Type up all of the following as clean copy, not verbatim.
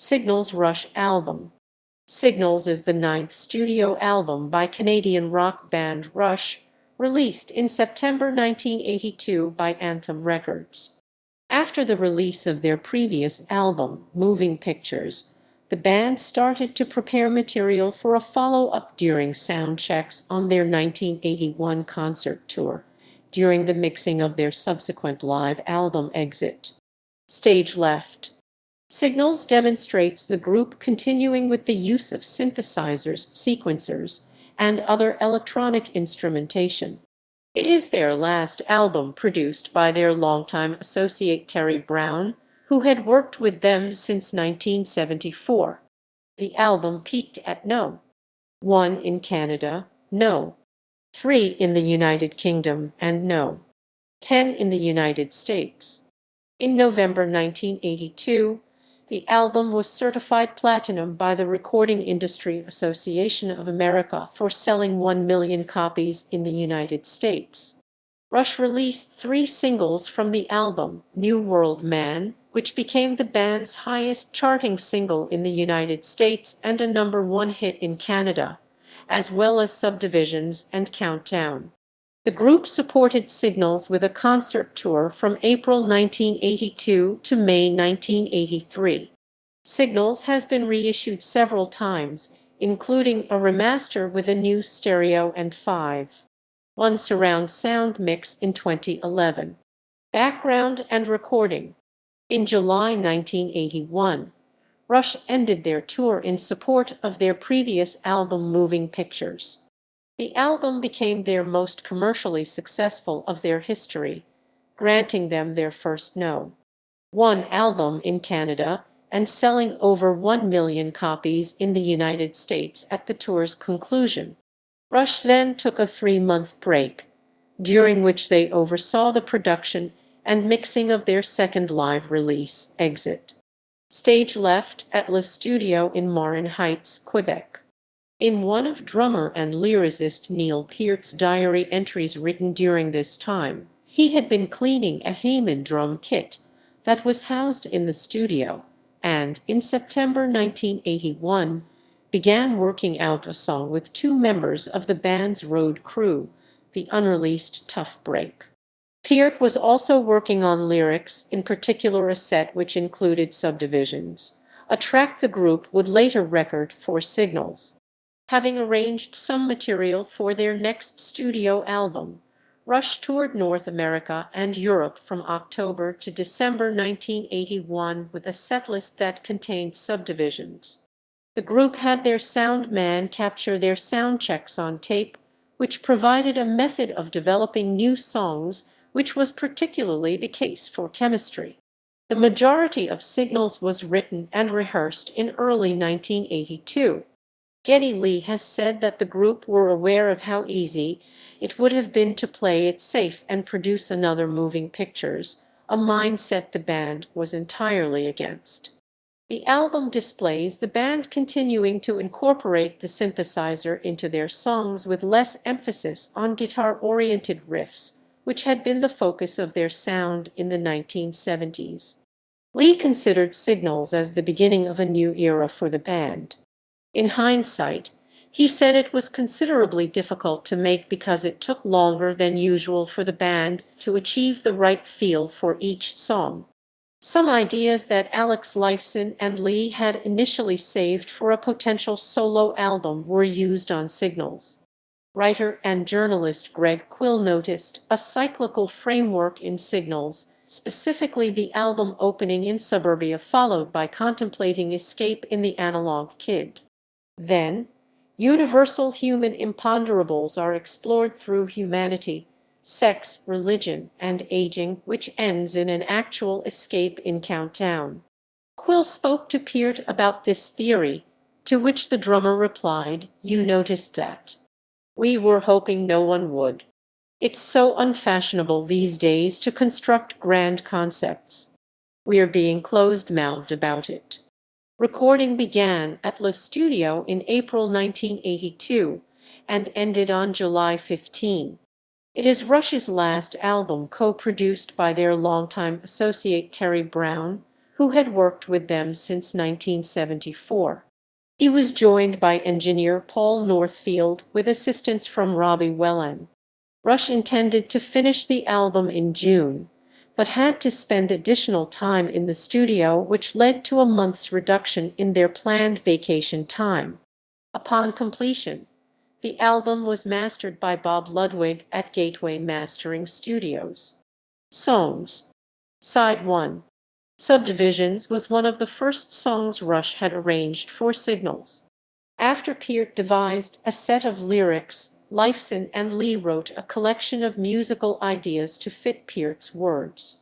Signals Rush album. Signals is the ninth studio album by Canadian rock band Rush, released in September 1982 by Anthem Records. After the release of their previous album, Moving Pictures, the band started to prepare material for a follow-up during soundchecks on their 1981 concert tour, during the mixing of their subsequent live album Exit. Stage Left. Signals demonstrates the group continuing with the use of synthesizers, sequencers, and other electronic instrumentation. It is their last album produced by their longtime associate Terry Brown, who had worked with them since 1974. The album peaked at No. 1 in Canada, No. 3 in the United Kingdom, and No. 10 in the United States. In November 1982, the album was certified platinum by the Recording Industry Association of America for selling 1 million copies in the United States. Rush released 3 singles from the album: New World Man, which became the band's highest charting single in the United States and a #1 hit in Canada, as well as Subdivisions and Countdown. The group supported Signals with a concert tour from April 1982 to May 1983. Signals has been reissued several times, including a remaster with a new stereo and 5.1 surround sound mix in 2011. Background and recording. In July 1981, Rush ended their tour in support of their previous album Moving Pictures. The album became their most commercially successful of their history, granting them their first No. 1 album in Canada and selling over 1 million copies in the United States at the tour's conclusion. Rush then took a 3-month break, during which they oversaw the production and mixing of their second live release, Exit. Stage Left at Le Studio in Marin Heights, Quebec. In one of drummer and lyricist Neil Peart's diary entries written during this time, he had been cleaning a Heyman drum kit that was housed in the studio, and, in September 1981, began working out a song with 2 members of the band's road crew, the unreleased Tough Break. Peart was also working on lyrics, in particular a set which included Subdivisions, a track the group would later record for Signals. Having arranged some material for their next studio album, Rush toured North America and Europe from October to December 1981 with a setlist that contained Subdivisions. The group had their sound man capture their sound checks on tape, which provided a method of developing new songs, which was particularly the case for Chemistry. The majority of Signals was written and rehearsed in early 1982. Geddy Lee has said that the group were aware of how easy it would have been to play it safe and produce another Moving Pictures, a mindset the band was entirely against. The album displays the band continuing to incorporate the synthesizer into their songs with less emphasis on guitar-oriented riffs, which had been the focus of their sound in the 1970s. Lee considered Signals as the beginning of a new era for the band. In hindsight, he said it was considerably difficult to make because it took longer than usual for the band to achieve the right feel for each song. Some ideas that Alex Lifeson and Lee had initially saved for a potential solo album were used on Signals. Writer and journalist Greg Quill noticed a cyclical framework in Signals, specifically the album opening in Suburbia followed by contemplating escape in The Analog Kid. Then, universal human imponderables are explored through humanity, sex, religion, and aging, which ends in an actual escape in Countdown. Quill spoke to Peart about this theory, to which the drummer replied, "You noticed that. We were hoping no one would. It's so unfashionable these days to construct grand concepts. We're being closed-mouthed about it." Recording began at Le Studio in April 1982 and ended on July 15. It is Rush's last album co-produced by their longtime associate Terry Brown, who had worked with them since 1974. He was joined by engineer Paul Northfield with assistance from Robbie Wellan. Rush intended to finish the album in June, but had to spend additional time in the studio, which led to a month's reduction in their planned vacation time. Upon completion, the album was mastered by Bob Ludwig at Gateway Mastering Studios. Songs. Side 1. Subdivisions was one of the first songs Rush had arranged for Signals. After Peart devised a set of lyrics, Lifeson and Lee wrote a collection of musical ideas to fit Peart's words.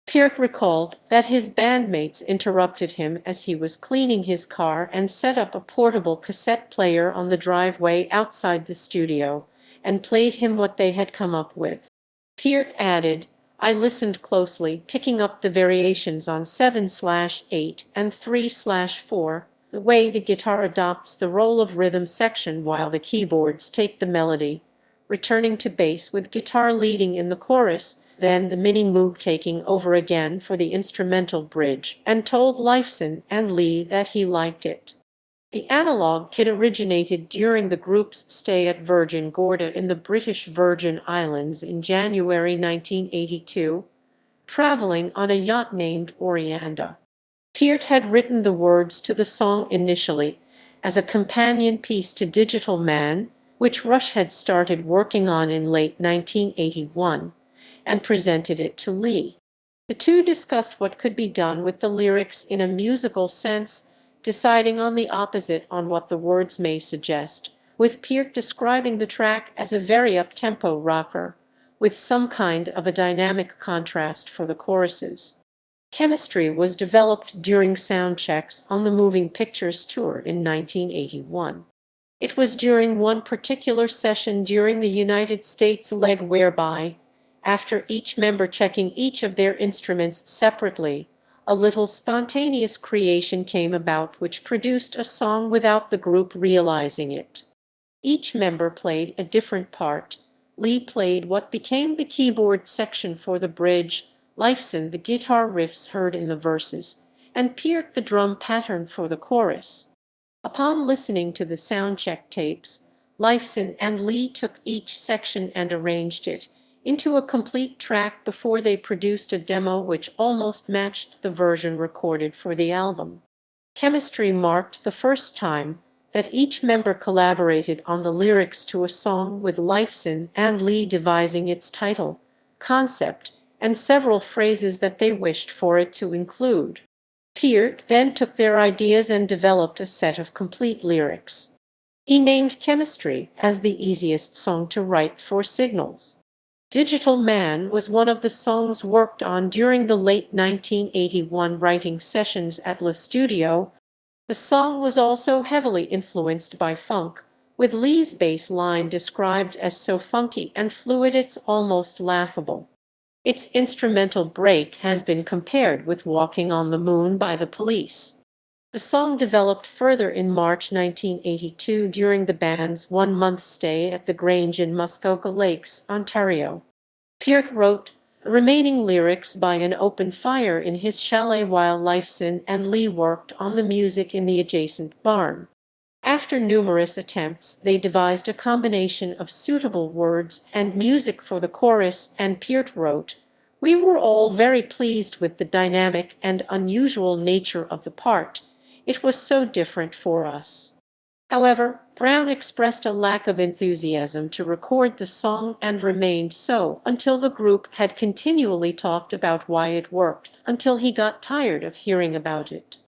Peart recalled that his bandmates interrupted him as he was cleaning his car and set up a portable cassette player on the driveway outside the studio and played him what they had come up with. Peart added, "I listened closely, picking up the variations on 7/8 and 3/4, the way the guitar adopts the role of rhythm section while the keyboards take the melody, returning to bass with guitar leading in the chorus, then the mini Moog taking over again for the instrumental bridge," and told Lifeson and Lee that he liked it. The analog kit originated during the group's stay at Virgin Gorda in the British Virgin Islands in January 1982, traveling on a yacht named Orianda. Peart had written the words to the song initially as a companion piece to Digital Man, which Rush had started working on in late 1981, and presented it to Lee. The two discussed what could be done with the lyrics in a musical sense, deciding on the opposite on what the words may suggest, with Peart describing the track as a very up-tempo rocker, with some kind of a dynamic contrast for the choruses. Chemistry was developed during soundchecks on the Moving Pictures tour in 1981. It was during one particular session during the United States leg whereby, after each member checking each of their instruments separately, a little spontaneous creation came about which produced a song without the group realizing it. Each member played a different part. Lee played what became the keyboard section for the bridge, Lifeson the guitar riffs heard in the verses, and Peart the drum pattern for the chorus. Upon listening to the soundcheck tapes, Lifeson and Lee took each section and arranged it into a complete track before they produced a demo which almost matched the version recorded for the album. Chemistry marked the first time that each member collaborated on the lyrics to a song, with Lifeson and Lee devising its title, concept, and several phrases that they wished for it to include. Peart then took their ideas and developed a set of complete lyrics. He named Chemistry as the easiest song to write for Signals. Digital Man was one of the songs worked on during the late 1981 writing sessions at Le Studio. The song was also heavily influenced by funk, with Lee's bass line described as so funky and fluid it's almost laughable. Its instrumental break has been compared with Walking on the Moon by The Police. The song developed further in March 1982 during the band's one-month stay at the Grange in Muskoka Lakes, Ontario. Peart wrote the remaining lyrics by an open fire in his chalet while Lifeson and Lee worked on the music in the adjacent barn. After numerous attempts, they devised a combination of suitable words and music for the chorus, and Peart wrote, "We were all very pleased with the dynamic and unusual nature of the part. It was so different for us." However, Brown expressed a lack of enthusiasm to record the song and remained so until the group had continually talked about why it worked, until he got tired of hearing about it.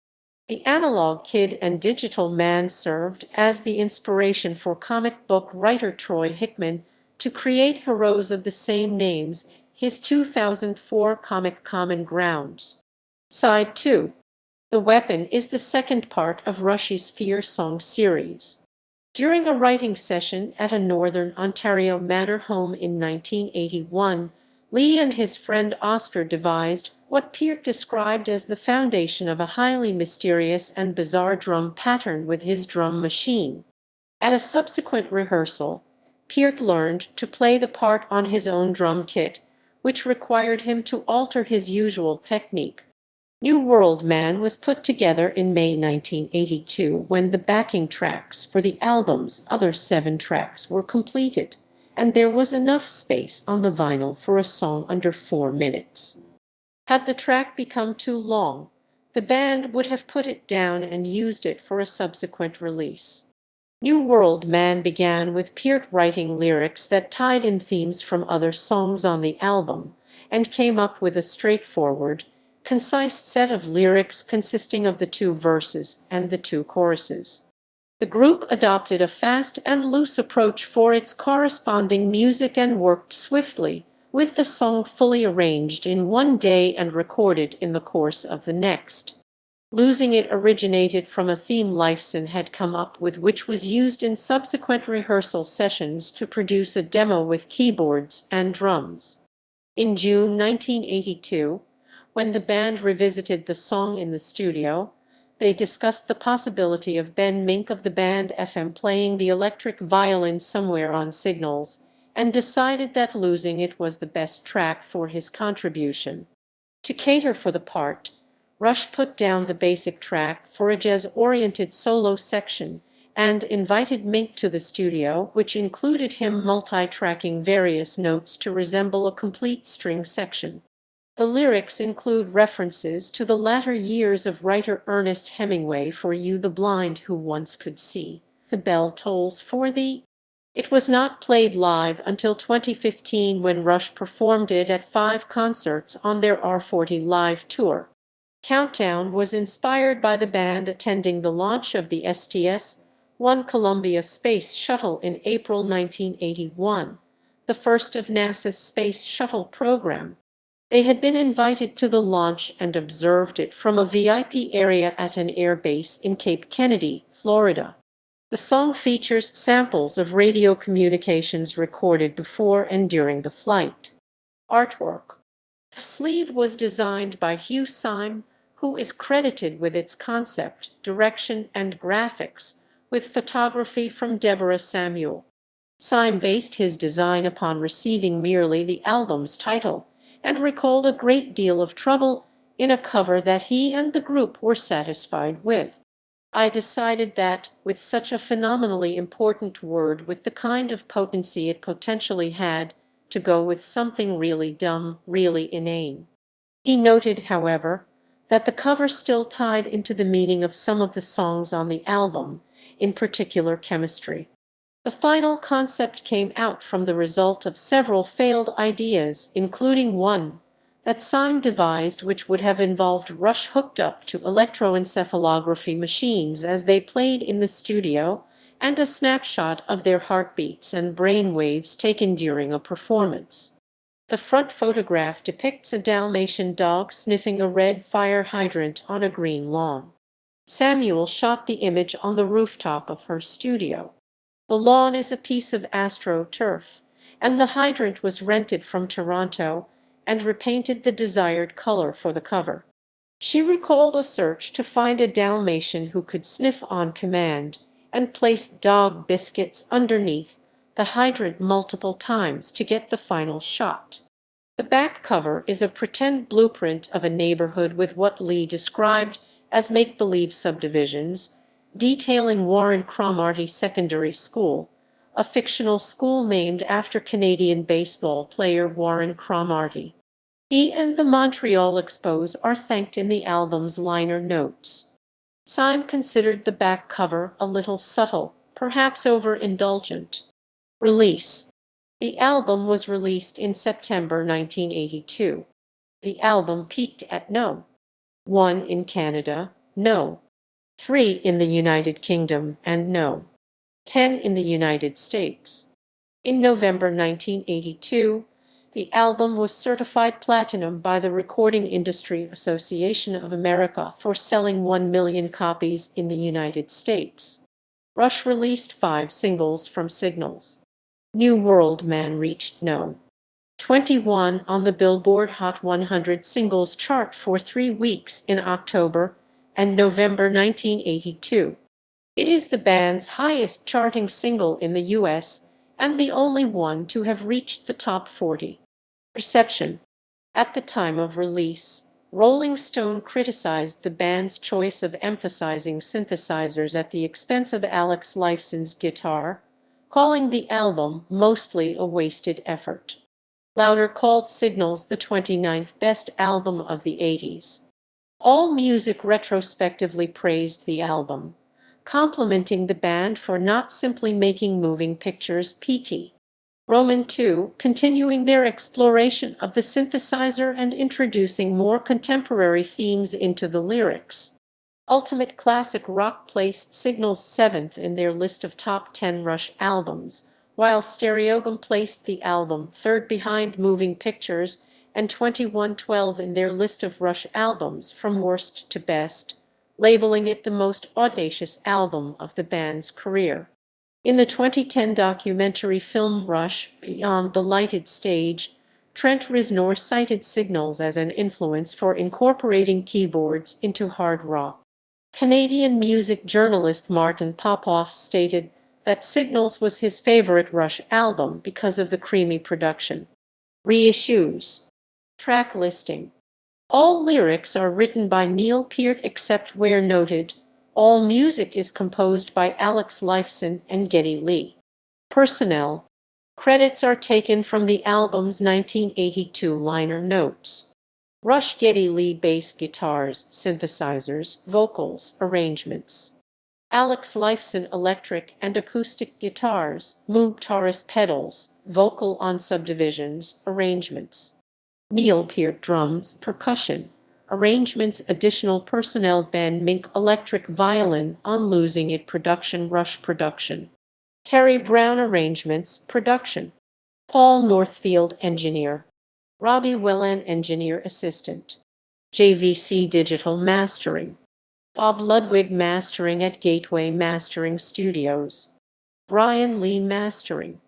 The Analog Kid and Digital Man served as the inspiration for comic book writer Troy Hickman to create Heroes of the Same Names, his 2004 comic Common Grounds. Side 2. The Weapon is the second part of Rush's Fear song series. During a writing session at a Northern Ontario manor home in 1981, Lee and his friend Oscar devised what Peart described as the foundation of a highly mysterious and bizarre drum pattern with his drum machine. At a subsequent rehearsal, Peart learned to play the part on his own drum kit, which required him to alter his usual technique. New World Man was put together in May 1982 when the backing tracks for the album's other 7 tracks were completed, and there was enough space on the vinyl for a song under 4 minutes. Had the track become too long, the band would have put it down and used it for a subsequent release. New World Man began with Peart writing lyrics that tied in themes from other songs on the album, and came up with a straightforward, concise set of lyrics consisting of the 2 verses and the 2 choruses. The group adopted a fast and loose approach for its corresponding music and worked swiftly, with the song fully arranged in one day and recorded in the course of the next. Losing It originated from a theme Lifeson had come up with, which was used in subsequent rehearsal sessions to produce a demo with keyboards and drums. In June 1982, when the band revisited the song in the studio, they discussed the possibility of Ben Mink of the band FM playing the electric violin somewhere on Signals, and decided that Losing It was the best track for his contribution. To cater for the part, Rush put down the basic track for a jazz-oriented solo section and invited Mink to the studio, which included him multi-tracking various notes to resemble a complete string section. The lyrics include references to the latter years of writer Ernest Hemingway for You the Blind Who Once Could See, The Bell Tolls for Thee. It was not played live until 2015 when Rush performed it at 5 concerts on their R40 Live tour. Countdown was inspired by the band attending the launch of the STS-1 Columbia Space Shuttle in April 1981, the first of NASA's Space Shuttle program. They had been invited to the launch and observed it from a VIP area at an air base in Cape Kennedy, Florida. The song features samples of radio communications recorded before and during the flight. Artwork. The sleeve was designed by Hugh Syme, who is credited with its concept, direction, and graphics, with photography from Deborah Samuel. Syme based his design upon receiving merely the album's title, and recalled a great deal of trouble in a cover that he and the group were satisfied with. I decided that, with such a phenomenally important word with the kind of potency it potentially had, to go with something really dumb, really inane. He noted, however, that the cover still tied into the meaning of some of the songs on the album, in particular Chemistry. The final concept came out from the result of several failed ideas, including one that Syme devised, which would have involved Rush hooked up to electroencephalography machines as they played in the studio, and a snapshot of their heartbeats and brain waves taken during a performance. The front photograph depicts a Dalmatian dog sniffing a red fire hydrant on a green lawn. Samuel shot the image on the rooftop of her studio. The lawn is a piece of AstroTurf, and the hydrant was rented from Toronto and repainted the desired color for the cover. She recalled a search to find a Dalmatian who could sniff on command, and placed dog biscuits underneath the hydrant multiple times to get the final shot. The back cover is a pretend blueprint of a neighborhood with what Lee described as make-believe subdivisions, detailing Warren Cromartie Secondary School, a fictional school named after Canadian baseball player Warren Cromartie. He and the Montreal Expos are thanked in the album's liner notes. Syme considered the back cover a little subtle, perhaps overindulgent. Release. The album was released in September 1982. The album peaked at No. 1 in Canada, No. 3 in the United Kingdom, and No. 10 in the United States. In November 1982, the album was certified platinum by the Recording Industry Association of America for selling 1 million copies in the United States. Rush released 5 singles from Signals. New World Man reached No. 21 on the Billboard Hot 100 singles chart for 3 weeks in October and November 1982. It is the band's highest charting single in the U.S. and the only one to have reached the top 40. Reception. At the time of release, Rolling Stone criticized the band's choice of emphasizing synthesizers at the expense of Alex Lifeson's guitar, calling the album mostly a wasted effort. Louder called Signals the 29th best album of the 80s. AllMusic retrospectively praised the album, complimenting the band for not simply making moving pictures PT. Roman II, continuing their exploration of the synthesizer and introducing more contemporary themes into the lyrics. Ultimate Classic Rock placed Signals 7th in their list of top 10 Rush albums, while Stereogum placed the album 3rd behind Moving Pictures and 2112 in their list of Rush albums from worst to best, labeling it the most audacious album of the band's career. In the 2010 documentary film Rush, Beyond the Lighted Stage, Trent Reznor cited Signals as an influence for incorporating keyboards into hard rock. Canadian music journalist Martin Popoff stated that Signals was his favorite Rush album because of the creamy production. Reissues. Track listing. All lyrics are written by Neil Peart except where noted. All music is composed by Alex Lifeson and Geddy Lee. Personnel. Credits are taken from the album's 1982 liner notes. Rush Geddy Lee bass guitars, synthesizers, vocals, arrangements. Alex Lifeson electric and acoustic guitars, Moog Taurus pedals, vocal on Subdivisions, arrangements. Neil Peart drums, percussion, arrangements. Additional personnel: Ben Mink electric violin on Losing It production, Rush production. Terry Brown arrangements, production. Paul Northfield engineer. Robbie Whelan engineer assistant. JVC digital mastering. Bob Ludwig mastering at Gateway Mastering Studios. Brian Lee mastering.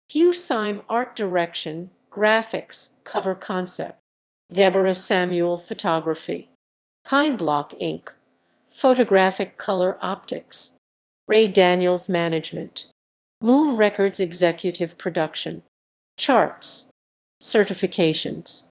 Hugh Syme art direction, graphics, cover concept. Deborah Samuel photography. Kindblock Inc. photographic color optics. Ray Daniels management. Moon Records executive production. Charts. Certifications.